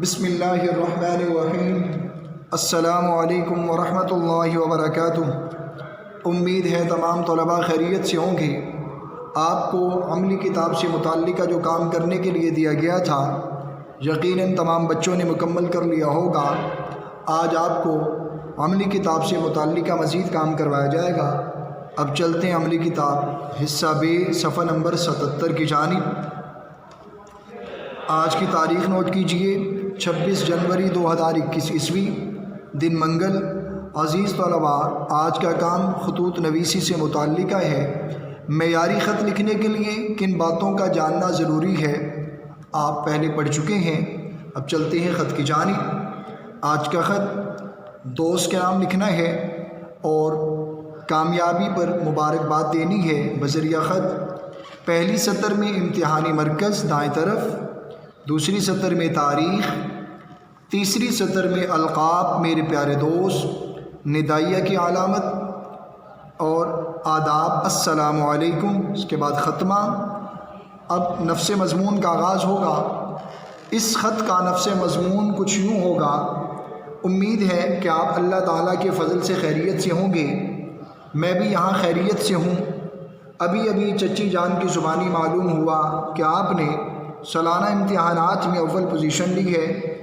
بسم اللہ الرحمن الرحیم۔ السلام علیکم ورحمۃ اللہ وبرکاتہ۔ امید ہے تمام طلباء خیریت سے ہوں گے۔ آپ کو عملی کتاب سے متعلقہ جو کام کرنے کے لیے دیا گیا تھا یقیناً تمام بچوں نے مکمل کر لیا ہوگا۔ آج آپ کو عملی کتاب سے متعلقہ مزید کام کروایا جائے گا۔ اب چلتے ہیں عملی کتاب حصہ بے صفحہ نمبر 77 کی جانب۔ آج کی تاریخ نوٹ کیجئے، 26 جنوری 2021 عیسوی، دن منگل۔ عزیز طلباء، آج کا کام خطوط نویسی سے متعلقہ ہے۔ معیاری خط لکھنے کے لیے کن باتوں کا جاننا ضروری ہے آپ پہلے پڑھ چکے ہیں۔ اب چلتے ہیں خط کی جانب۔ آج کا خط دوست کے نام لکھنا ہے اور کامیابی پر مبارکباد دینی ہے بذریعہ خط۔ پہلی سطر میں امتحانی مرکز دائیں طرف، دوسری سطر میں تاریخ، تیسری سطر میں القاب میرے پیارے دوست، ندائیہ کی علامت اور آداب السلام علیکم، اس کے بعد ختمہ۔ اب نفس مضمون کا آغاز ہوگا۔ اس خط کا نفس مضمون کچھ یوں ہوگا۔ امید ہے کہ آپ اللہ تعالیٰ کے فضل سے خیریت سے ہوں گے۔ میں بھی یہاں خیریت سے ہوں۔ ابھی چچی جان کی زبانی معلوم ہوا کہ آپ نے سالانہ امتحانات میں اول پوزیشن لی ہے۔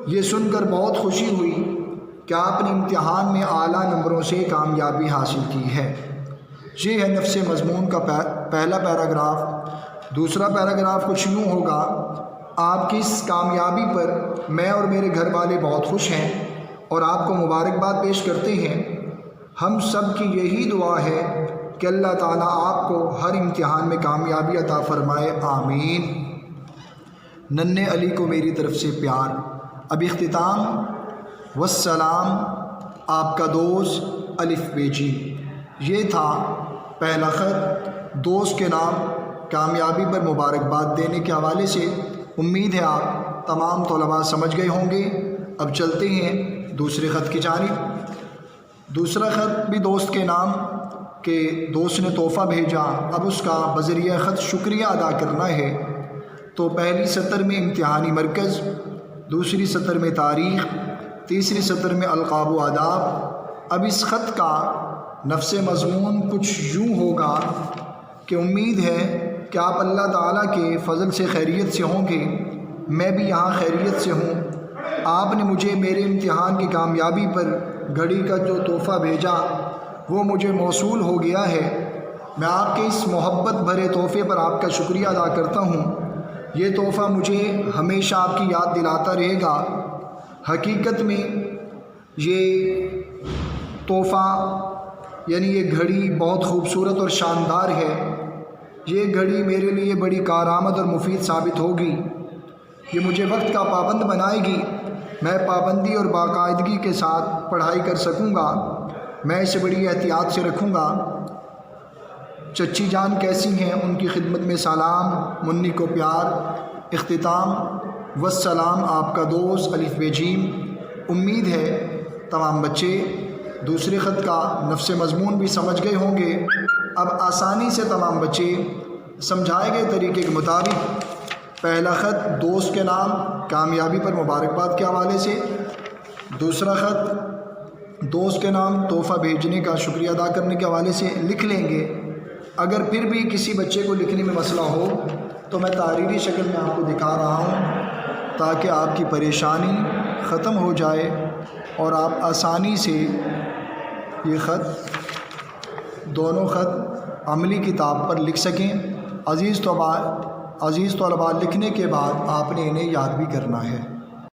یہ سن کر بہت خوشی ہوئی کہ آپ نے امتحان میں اعلیٰ نمبروں سے کامیابی حاصل کی ہے۔ یہ ہے نفس مضمون کا پہلا پیراگراف۔ دوسرا پیراگراف کچھ یوں ہوگا۔ آپ کی اس کامیابی پر میں اور میرے گھر والے بہت خوش ہیں اور آپ کو مبارکباد پیش کرتے ہیں۔ ہم سب کی یہی دعا ہے کہ اللہ تعالیٰ آپ کو ہر امتحان میں کامیابی عطا فرمائے، آمین۔ ننھے علی کو میری طرف سے پیار۔ اب اختتام۔ والسلام، آپ کا دوست الف بے ج۔ یہ تھا پہلا خط دوست کے نام کامیابی پر مبارکباد دینے کے حوالے سے۔ امید ہے آپ تمام طلباء سمجھ گئے ہوں گے۔ اب چلتے ہیں دوسرے خط کی جانب۔ دوسرا خط بھی دوست کے نام کہ دوست نے تحفہ بھیجا، اب اس کا بذریعہ خط شکریہ ادا کرنا ہے۔ تو پہلی سطر میں امتحانی مرکز، دوسری سطر میں تاریخ، تیسری سطر میں القاب و آداب۔ اب اس خط کا نفس مضمون کچھ یوں ہوگا کہ امید ہے کہ آپ اللہ تعالیٰ کے فضل سے خیریت سے ہوں گے۔ میں بھی یہاں خیریت سے ہوں۔ آپ نے مجھے میرے امتحان کی کامیابی پر گھڑی کا جو تحفہ بھیجا وہ مجھے موصول ہو گیا ہے۔ میں آپ کے اس محبت بھرے تحفے پر آپ کا شکریہ ادا کرتا ہوں۔ یہ تحفہ مجھے ہمیشہ آپ کی یاد دلاتا رہے گا۔ حقیقت میں یہ تحفہ یعنی یہ گھڑی بہت خوبصورت اور شاندار ہے۔ یہ گھڑی میرے لیے بڑی کارآمد اور مفید ثابت ہوگی۔ یہ مجھے وقت کا پابند بنائے گی۔ میں پابندی اور باقاعدگی کے ساتھ پڑھائی کر سکوں گا۔ میں اسے بڑی احتیاط سے رکھوں گا۔ چچی جان کیسی ہیں؟ ان کی خدمت میں سلام، منی کو پیار۔ اختتام۔ والسلام، آپ کا دوست الف بے ج۔ امید ہے تمام بچے دوسرے خط کا نفس مضمون بھی سمجھ گئے ہوں گے۔ اب آسانی سے تمام بچے سمجھائے گئے طریقے کے مطابق پہلا خط دوست کے نام کامیابی پر مبارکباد کے حوالے سے، دوسرا خط دوست کے نام تحفہ بھیجنے کا شکریہ ادا کرنے کے حوالے سے لکھ لیں گے۔ اگر پھر بھی کسی بچے کو لکھنے میں مسئلہ ہو تو میں تحریری شکل میں آپ کو دکھا رہا ہوں تاکہ آپ کی پریشانی ختم ہو جائے اور آپ آسانی سے یہ خط دونوں خط عملی کتاب پر لکھ سکیں۔ عزیز طلباء لکھنے کے بعد آپ نے انہیں یاد بھی کرنا ہے۔